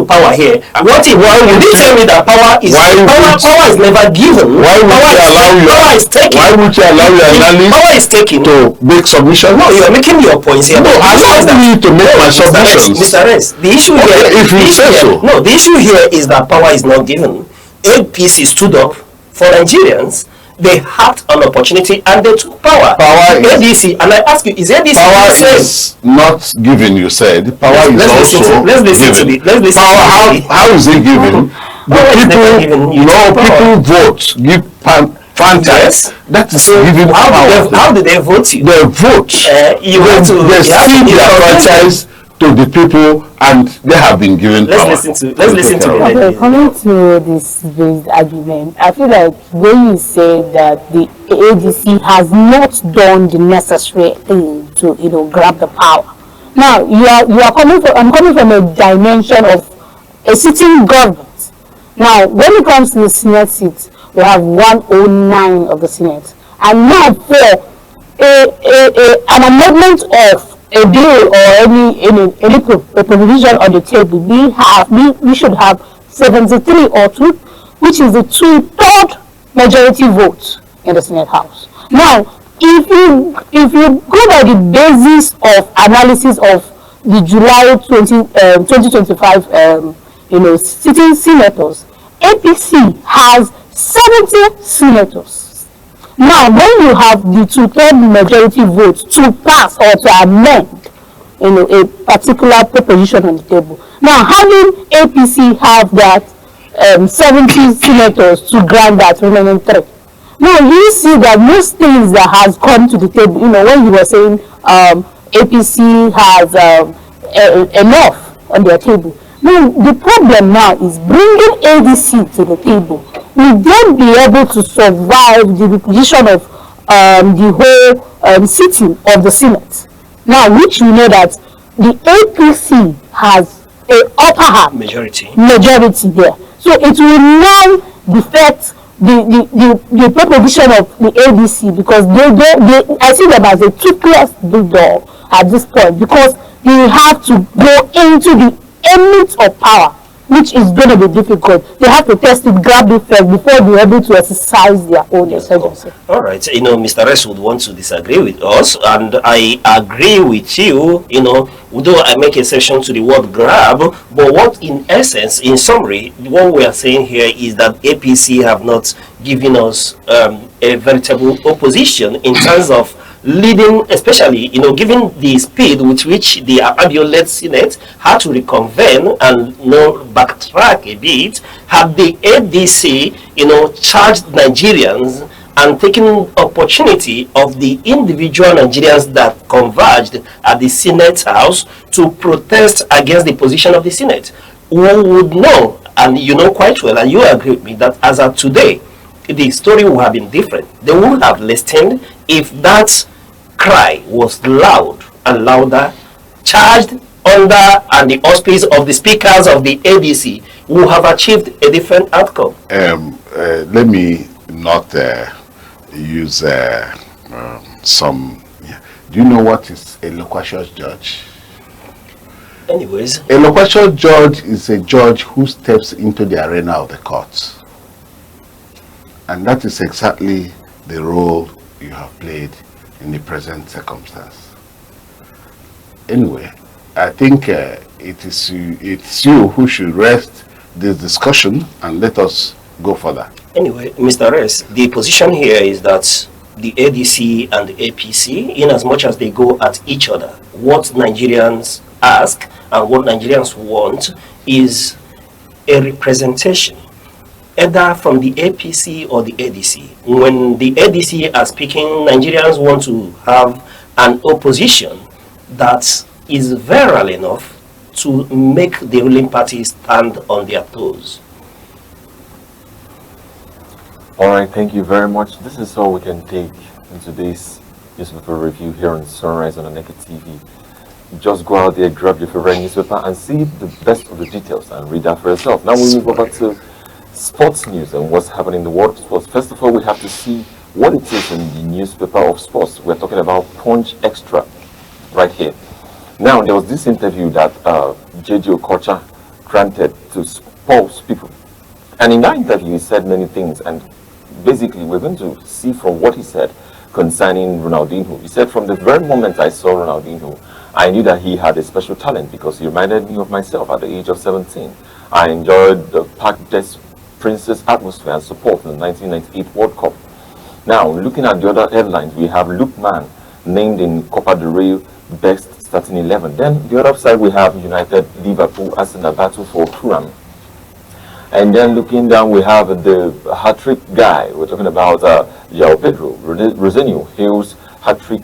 power here. You didn't tell me that power is never given. Why would you allow your analyst power is taken to make submission? No, you are making your points here. No, allow me to make my submissions. Mr. Rex, the issue here is that power is not given. APC stood up for Nigerians. They had an opportunity and they took power. ADC, and I ask you, is ADC power is not given? You said power is also given. How is it given? People vote, give franchise. That is giving power. How do they vote you? They vote. They see their franchise to the people, and they have been given power. Let's listen to okay, coming to this based argument, I feel like when you say that the ADC has not done the necessary thing to grab the power. Now I'm coming from a dimension of a sitting government. Now when it comes to the Senate seats, we have 109 of the Senate, and now for an amendment of a bill or any provision on the table, we should have 73 or 2, which is the 2/3 majority vote in the Senate House. Now, if you go by the basis of analysis of the July 2025 sitting senators, APC has 70 senators. Now, when you have the 2/3 majority vote to pass or to amend, a particular proposition on the table. Now, having APC have that 70 senators to grant that remaining 3. Now, you see that most things that has come to the table, when you were saying APC has enough on their table. Now, the problem now is bringing ADC to the table. Will they be able to survive the reposition of the whole sitting of the Senate? Now, which we know that the APC has an upper hand majority there. So it will now defect the proposition of the ADC, because they I see them as a toothless big dog at this point, because they have to go into the limits of power, which is going to be difficult. They have to test it, grab it first before they're able to exercise their own insurgency. All right, Mr. Rex would want to disagree with us, and I agree with you, although I make exception to the word grab, but what in essence, in summary, what we are saying here is that APC have not given us a veritable opposition in terms of leading, especially, given the speed with which the Abio-led Senate had to reconvene and backtrack a bit, had the ADC, charged Nigerians and taken opportunity of the individual Nigerians that converged at the Senate House to protest against the position of the Senate. One would know, and you know quite well, and you agree with me, that as of today, the story would have been different. They would have listened if that cry was loud and louder, charged under and the auspice of the speakers of the ADC, would have achieved a different outcome. Let me not use some. Do you know what is a loquacious judge? Anyways, a loquacious judge is a judge who steps into the arena of the courts. And that is exactly the role you have played in the present circumstance. Anyway, I think it's you who should rest this discussion and let us go further. Anyway, Mr. Rex, the position here is that the ADC and the APC, in as much as they go at each other, what Nigerians ask and what Nigerians want is a representation, either from the APC or the ADC. When the ADC are speaking, Nigerians want to have an opposition that is virile enough to make the ruling party stand on their toes. All right, thank you very much. This is all we can take in today's newspaper review here on Sunrise on ANEKE TV. Just go out there, grab your favorite newspaper and see the best of the details and read that for yourself. Now we move over to sports news and what's happening in the world of sports. First of all, we have to see what it is in the newspaper of sports. We're talking about Punch Extra right here. Now, there was this interview that JJ Okocha granted to sports people. And in that interview, he said many things. And basically, we're going to see from what he said concerning Ronaldinho. He said, from the very moment I saw Ronaldinho, I knew that he had a special talent because he reminded me of myself at the age of 17. I enjoyed the Parc des Princes atmosphere and support in the 1998 World Cup. Now, looking at the other headlines, we have Lookman named in Copa del Rey best starting 11. Then the other side, we have United, Liverpool, Arsenal battle for Thuram. And then looking down, we have the hat-trick guy. We're talking about João Pedro. Rosinho hails hat-trick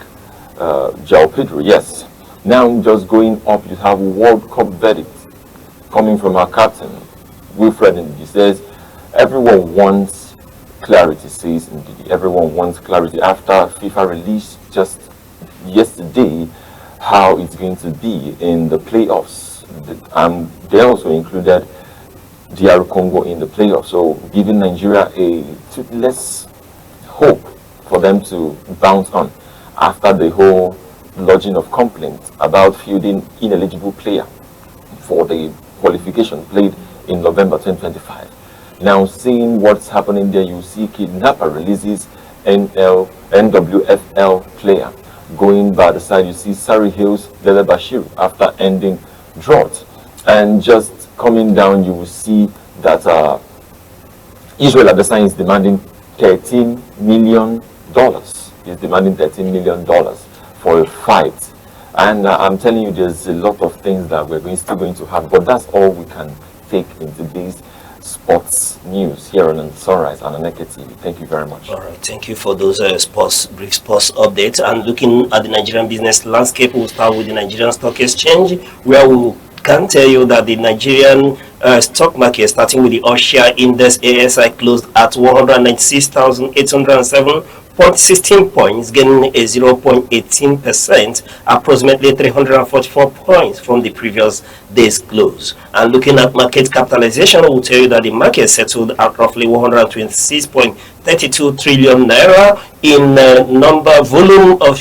João Pedro, yes. Now just going up, you have World Cup verdict coming from our captain, Wilfred. He says, everyone wants clarity, says Ndidi. Everyone wants clarity after FIFA released just yesterday how it's going to be in the playoffs. They also included DR Congo in the playoffs, so giving Nigeria a less hope for them to bounce on after the whole lodging of complaints about fielding ineligible player for the qualification played in November 2025. Now, seeing what's happening there, you see Kidnapper releases NWFL player. Going by the side, you see Surrey Hills Lele Bashir after ending drought. And just coming down, you will see that Israel Adesanya is demanding $13 million. He's demanding $13 million for a fight. And I'm telling you, there's a lot of things that we're still going to have, but that's all we can take in today's sports news here on Sunrise on ANEKE TV. Thank you very much. All right, thank you for those brief sports updates. And looking at the Nigerian business landscape, we'll start with the Nigerian Stock Exchange, where we'll can tell you that the Nigerian stock market, starting with the All-Share Index ASI, closed at 196,807.16 points, gaining a 0.18%, approximately 344 points from the previous day's close. And looking at market capitalization, will tell you that the market settled at roughly 126.32 trillion naira in volume of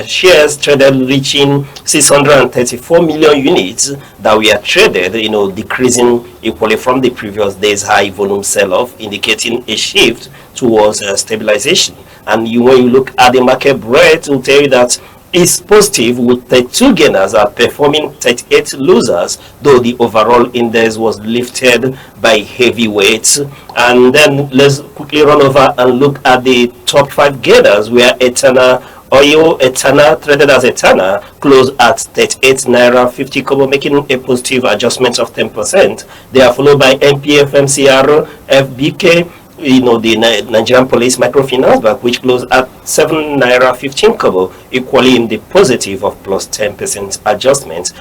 shares traded, reaching 634 million units that were traded, decreasing equally from the previous day's high volume sell-off, indicating a shift towards stabilization. And when you look at the market breadth, it will tell you that it's positive, with 32 gainers are performing 38 losers, though the overall index was lifted by heavyweights. And then let's quickly run over and look at the top 5 gainers, where Etana traded as Etana, closed at 38 naira 50 kobo, making a positive adjustment of 10%. They are followed by MPF, MCR, FBK, the Nigerian Police Microfinance Bank, which closed at 7 naira 15 kobo, equally in the positive of plus 10% adjustment.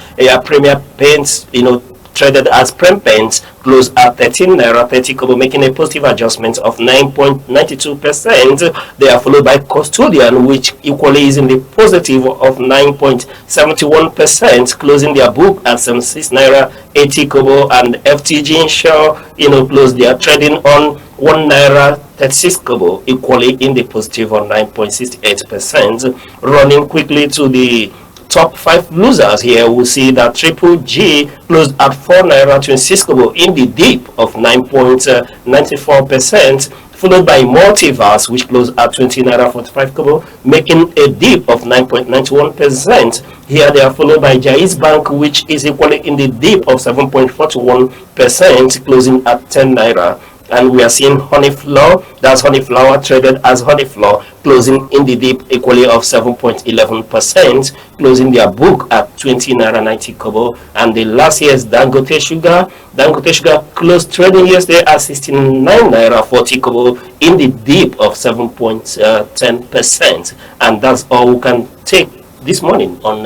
Premier Paints, traded as Prem Paints, closed at 13 naira 30 kobo, making a positive adjustment of 9.92%. They are followed by Custodian, which equally is in the positive of 9.71%, closing their book at 76 naira 80 kobo. And FTG Insure, closed their trading on 1 naira 36 kobo, equally in the positive of 9.68%. Running quickly to the top 5 losers here, we'll see that Triple G closed at 4 naira 26 kobo, in the dip of 9.94%, followed by Multiverse, which closed at 20 naira 45 kobo, making a dip of 9.91%. Here they are followed by Jais Bank, which is equally in the dip of 7.41%, closing at 10 naira. And we are seeing Honeyflow, that's Honeyflower, traded as Honeyflow, closing in the dip equally of 7.11%, closing their book at 20 naira 90 kobo. And the last year's Dangote Sugar closed trading yesterday at 69 naira 40 kobo, in the dip of 7.10%. And that's all we can take this morning on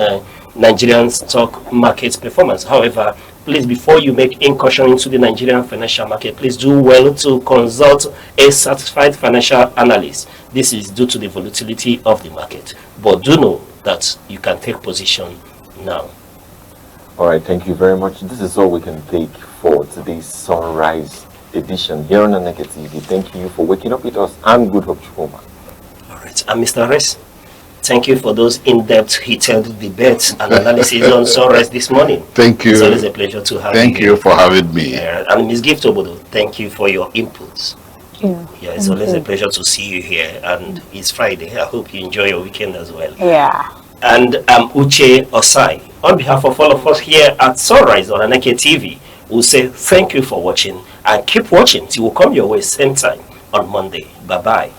Nigerian stock market performance. However, please, before you make incursion into the Nigerian financial market, please do well to consult a certified financial analyst. This is due to the volatility of the market. But do know that you can take position now. All right, thank you very much. This is all we can take for today's Sunrise edition here on ANEKE TV. Thank you for waking up with us, and good hope, Chukuma. All right, and Mr. Rex, thank you for those in-depth, heated debates and analysis on Sunrise this morning. Thank you. It's always a pleasure to have you. Thank you for having me. And Ms. Gift Obodo, thank you for your inputs. Yeah, it's always a pleasure to see you here. And it's Friday. I hope you enjoy your weekend as well. Yeah. And I'm Uche Ossai. On behalf of all of us here at Sunrise on ANEKE TV, we'll say thank you for watching, and keep watching till we come your way same time on Monday. Bye-bye.